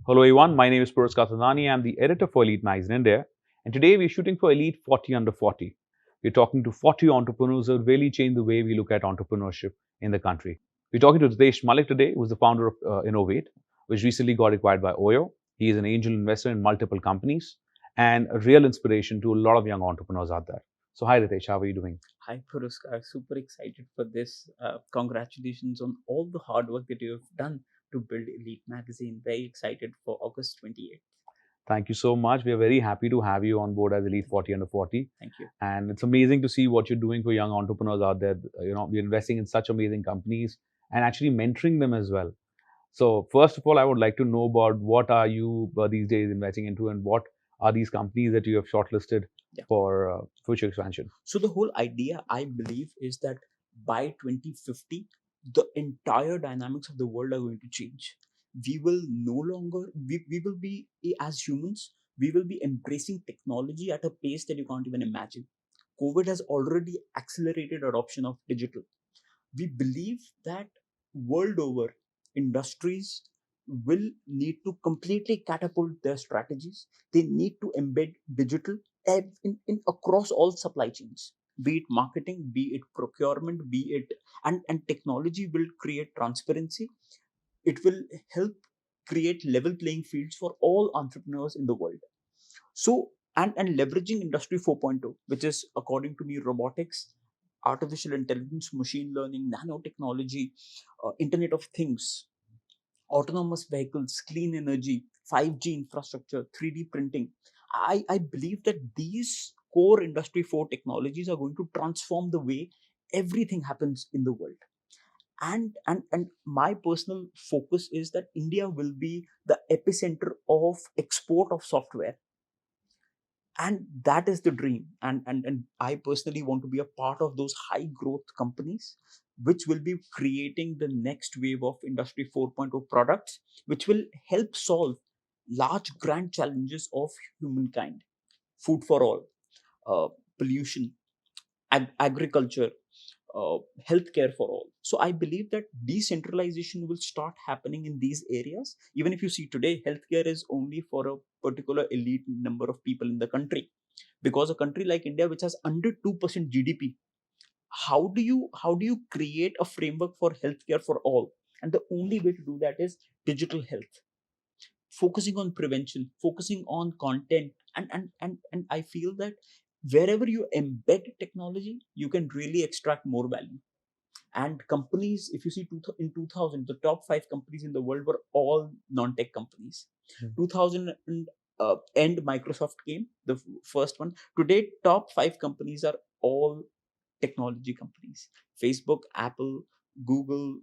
Hello everyone, my name is Puraskar Thadani. I'm the editor for Elite Magazine India, and today we're shooting for Elite 40 under 40. We're talking to 40 entrepreneurs who really change the way we look at entrepreneurship in the country. We're talking to Ritesh Malik today, who's the founder of Innov8, which recently got acquired by Oyo. He is an angel investor in multiple companies and a real inspiration to a lot of young entrepreneurs out there. So hi Ritesh, how are you doing? Hi, Puraskar. Super excited for this. Congratulations on all the hard work that you have done to build Elite Magazine. Very excited for August 28th. Thank you so much. We are very happy to have you on board as Elite Thank 40 under 40. Thank you. And it's amazing to see what you're doing for young entrepreneurs out there. You're investing in such amazing companies and actually mentoring them as well. So first of all, I would like to know about what are you these days investing into, and what are these companies that you have shortlisted Yeah. for future expansion? So, the whole idea, I believe, is that by 2050, the entire dynamics of the world are going to change. We will no longer, we will be, as humans, we will be embracing technology at a pace that you can't even imagine. COVID has already accelerated adoption of digital. We believe that world over, industries will need to completely catapult their strategies. They need to embed digital in across all supply chains, be it marketing, be it procurement, be it, and technology will create transparency. It will help create level playing fields for all entrepreneurs in the world. So, and leveraging industry 4.0, which is, according to me, robotics, artificial intelligence, machine learning, nanotechnology, internet of things, autonomous vehicles, clean energy, 5G infrastructure, 3D printing. I believe that these core industry 4 technologies are going to transform the way everything happens in the world. And my personal focus is that India will be the epicenter of export of software, and that is the dream. And I personally want to be a part of those high growth companies which will be creating the next wave of industry 4.0 products, which will help solve large grand challenges of humankind: food for all, pollution, agriculture, uh, healthcare for all. So I believe that decentralization will start happening in these areas. Even if you see today, healthcare is only for a particular elite number of people in the country, because a country like India, which has under 2% GDP, how do you create a framework for healthcare for all? And the only way to do that is digital health, focusing on prevention, focusing on content, and I feel that wherever you embed technology, you can really extract more value. And companies, if you see in 2000, the top 5 companies in the world were all non-tech companies. Hmm. 2000 end Microsoft came, the first one. Today, top 5 companies are all technology companies: Facebook, Apple, Google.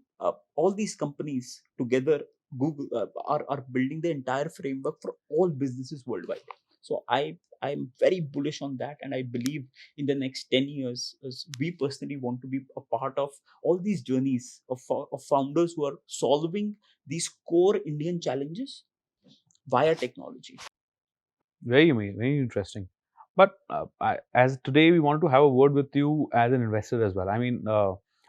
All these companies together, Google, are building the entire framework for all businesses worldwide. So I'm very bullish on that, and I believe in the next 10 years, as we personally want to be a part of all these journeys of founders who are solving these core Indian challenges via technology. Very amazing, very interesting. But as today, we wanted to have a word with you as an investor as well. I mean,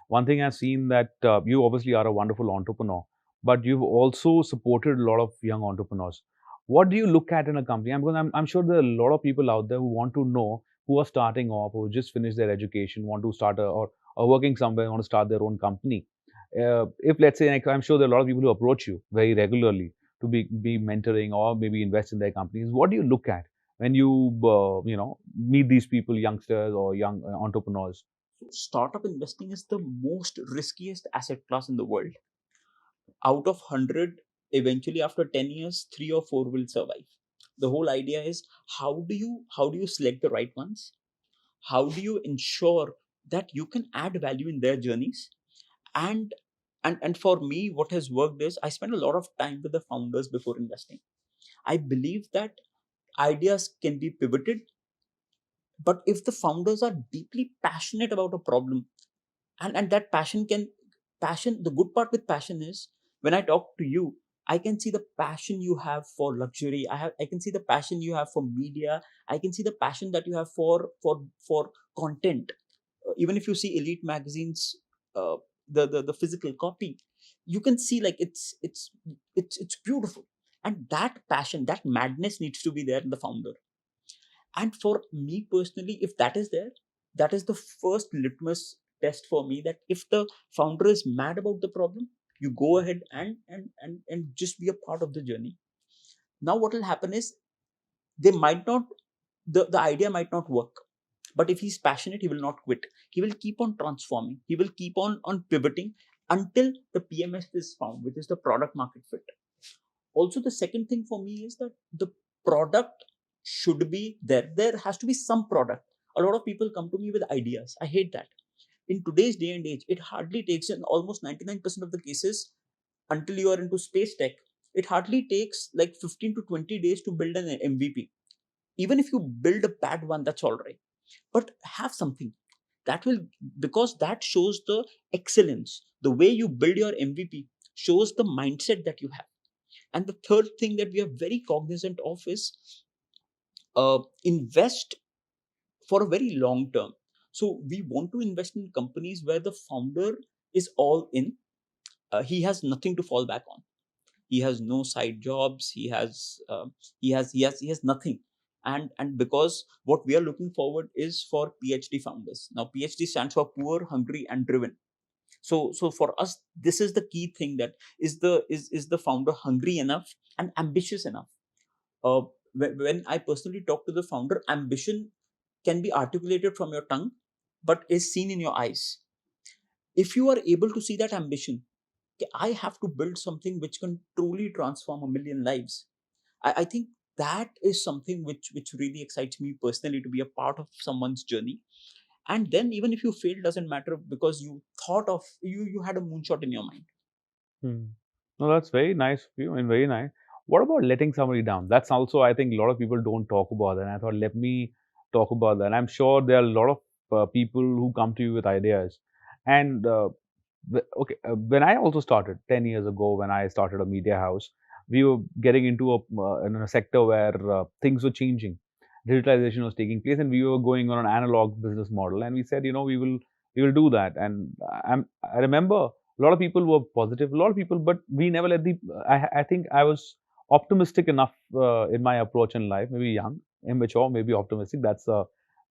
one thing I've seen that you obviously are a wonderful entrepreneur, but you've also supported a lot of young entrepreneurs. What do you look at in a company? I'm sure there are a lot of people out there who want to know, who are starting off, who just finished their education, want to start or are working somewhere, want to start their own company. If let's say, like, I'm sure there are a lot of people who approach you very regularly to be mentoring or maybe invest in their companies. What do you look at when you meet these people, youngsters or young entrepreneurs? Startup investing is the most riskiest asset class in the world. Out of 100, eventually after 10 years, 3 or 4 will survive. The whole idea is, how do you select the right ones? How do you ensure that you can add value in their journeys? And and and for me, what has worked is, I spend a lot of time with the founders before investing. I believe that ideas can be pivoted, but if the founders are deeply passionate about a problem, and that passion, the good part with passion is, when I talk to you, I can see the passion you have for luxury. I can see the passion you have for media. I can see the passion that you have for content. Even if you see Elite magazines, uh, the physical copy, you can see, like, it's beautiful. And that passion, that madness needs to be there in the founder. And for me personally, if that is there, that is the first litmus test for me, that if the founder is mad about the problem, you go ahead and just be a part of the journey. Now what will happen is, they might not, the idea might not work, but if he's passionate, he will not quit. He will keep on transforming, he will keep on pivoting until the PMS is found, which is the product market fit. Also, the second thing for me is that the product should be there. There has to be some product. A lot of people come to me with ideas. I hate that. In today's day and age, it hardly takes, in almost 99% of the cases, until you are into space tech, it hardly takes like 15 to 20 days to build an MVP. Even if you build a bad one, that's all right, but have something that will, because that shows the excellence. The way you build your MVP shows the mindset that you have. And the third thing that we are very cognizant of is, invest for a very long term. So we want to invest in companies where the founder is all in. He has nothing to fall back on. He has no side jobs. He has nothing. And because what we are looking forward is for PhD founders. Now PhD stands for poor, hungry, and driven. So for us, this is the key thing, that is the founder hungry enough and ambitious enough. uh, when I personally talk to the founder, ambition can be articulated from your tongue, but is seen in your eyes. If you are able to see that ambition, "Okay, I have to build something which can truly transform a million lives." I think that is something which really excites me personally, to be a part of someone's journey. And then even if you fail, doesn't matter, because you had a moonshot in your mind. Hmm. No, that's very nice of you and very nice. What about letting somebody down? That's also, I think, a lot of people don't talk about that. And I thought, let me talk about that. I'm sure there are a lot of people who come to you with ideas. And okay, when I also started 10 years ago, when I started a media house, we were getting into in a sector where things were changing. Digitalization was taking place, and we were going on an analog business model. And we said, we will do that. And I remember a lot of people were positive, a lot of people, but we never let the. I think I was optimistic enough in my approach in life, maybe young, immature, maybe optimistic. That's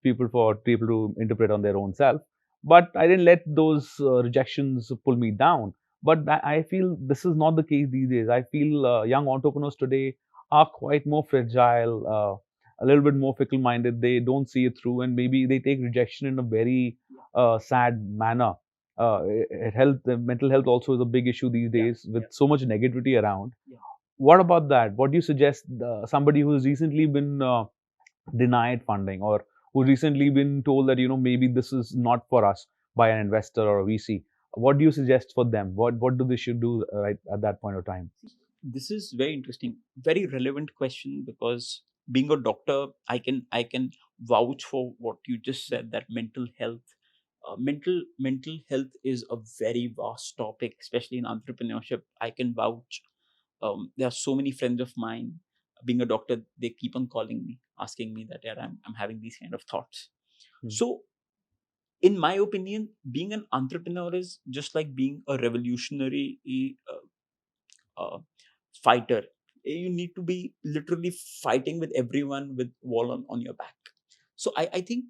people for people to interpret on their own self. But I didn't let those rejections pull me down. But I feel this is not the case these days. I feel young entrepreneurs today are quite more fragile, a little bit more fickle-minded. They don't see it through, and maybe they take rejection in a very sad manner. The mental health also is a big issue these Yeah, days with yeah, so much negativity around. yeah. What about that? What do you suggest somebody who's recently been denied funding, or who recently been told that maybe this is not for us by an investor or a VC? What do you suggest for them? What do they should do right at that point of time? This is very interesting, very relevant question, because being a doctor, I can vouch for what you just said, that mental health is a very vast topic, especially in entrepreneurship. I can vouch. There are so many friends of mine, being a doctor, they keep on calling me, asking me that, yeah, I'm having these kind of thoughts. Hmm. So in my opinion, being an entrepreneur is just like being a revolutionary uh, fighter. You need to be literally fighting with everyone with wall on your back. So I think,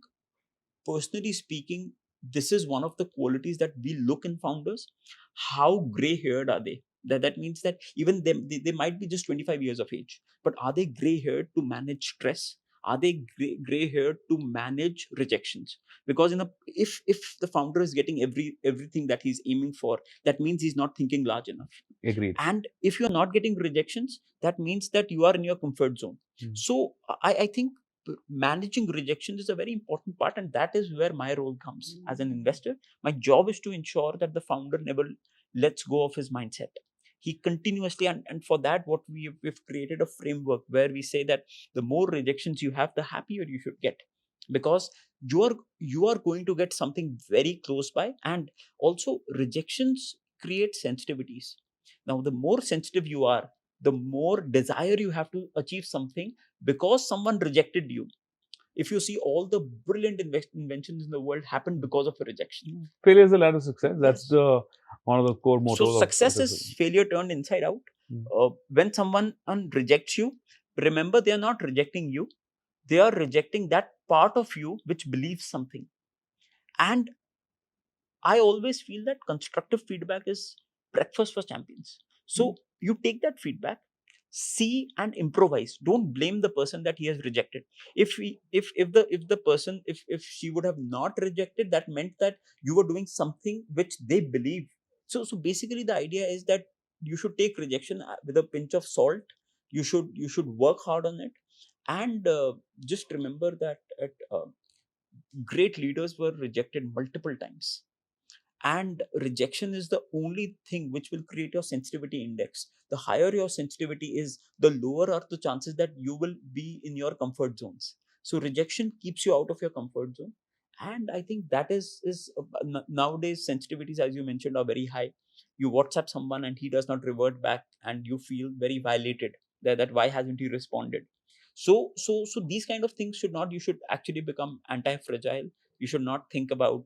personally speaking, this is one of the qualities that we look in founders. How gray haired are they? That means that even them, they might be just 25 years of age, but are they gray haired to manage stress? Are they gray haired to manage rejections? Because if the founder is getting everything that he's aiming for, that means he's not thinking large enough. Agreed. And if you're not getting rejections, that means that you are in your comfort zone. Hmm. So I think managing rejection is a very important part, and that is where my role comes as an investor. My job is to ensure that the founder never lets go of his mindset. He continuously, and for that, what we've created a framework where we say that the more rejections you have, the happier you should get, because you are going to get something very close by. And also, rejections create sensitivities. Now the more sensitive you are, the more desire you have to achieve something, because someone rejected you. If you see, all the brilliant inventions in the world happened because of a rejection. Failure is the ladder to success. That's Yes. the one of the core So mottos of success this. is failure turned inside out. Mm. When someone rejects you, remember, they are not rejecting you, they are rejecting that part of you which believes something. And I always feel that constructive feedback is breakfast for champions. So you take that feedback, see and improvise. Don't blame the person that he has rejected. If the person, if she would have not rejected, that meant that you were doing something which they believe. So basically the idea is that you should take rejection with a pinch of salt. You should work hard on it, and just remember that great leaders were rejected multiple times, and rejection is the only thing which will create your sensitivity index. The higher your sensitivity is, the lower are the chances that you will be in your comfort zones. So rejection keeps you out of your comfort zone, and I think that is nowadays sensitivities, as you mentioned, are very high. You WhatsApp someone and he does not revert back, and you feel very violated, that why hasn't he responded. So these kind of things should not. You should actually become anti-fragile. You should not think about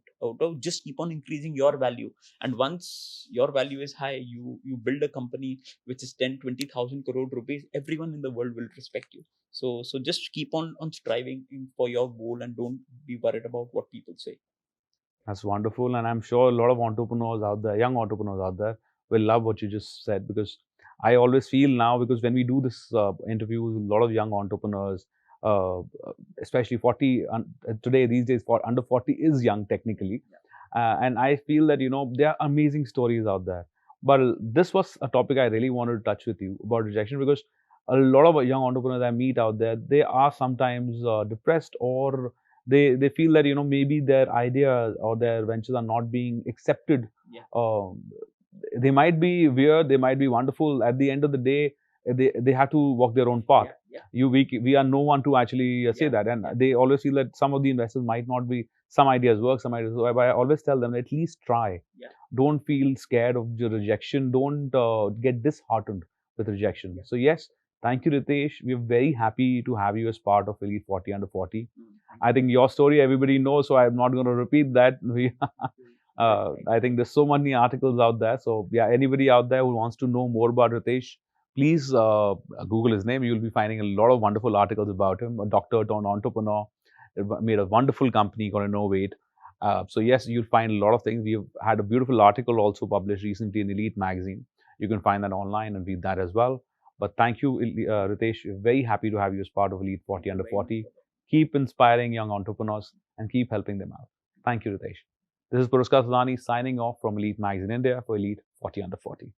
just keep on increasing your value. And once your value is high, you build a company which is 10-20,000 crore rupees, everyone in the world will respect you. So just keep on striving for your goal, and don't be worried about what people say. That's wonderful. And I'm sure a lot of entrepreneurs out there, young entrepreneurs out there, will love what you just said, because I always feel now, because when we do this interviews, a lot of young entrepreneurs, uh, especially 40, today, these days, for under 40 is young technically. And I feel that, there are amazing stories out there. But this was a topic I really wanted to touch with you about rejection, because a lot of young entrepreneurs I meet out there, they are sometimes depressed, or they feel that maybe their ideas or their ventures are not being accepted. Yeah. They might be weird, they might be wonderful. At the end of the day, they have to walk their own path. Yeah. We are no one to actually say Yeah. that, and they always feel that some of the investors might not be. Some ideas work, some ideas work. But I always tell them, at least try. Yeah. Don't feel scared of the rejection. Don't get disheartened with rejection. Yeah. So yes, thank you, Ritesh. We're very happy to have you as part of Elite 40 Under 40. I think your story everybody knows, so I'm not going to repeat that. I think there's so many articles out there. So yeah, anybody out there who wants to know more about Ritesh, please Google his name. You'll be finding a lot of wonderful articles about him. A doctor turned entrepreneur, made a wonderful company called Innov8. So yes, you'll find a lot of things. We've had a beautiful article also published recently in Elite magazine. You can find that online and read that as well. But thank you, Ritesh. We're very happy to have you as part of Elite 40 Under 40. Keep inspiring young entrepreneurs and keep helping them out. Thank you, Ritesh. This is Puraskar Thadani signing off from Elite Magazine India for Elite 40 Under 40.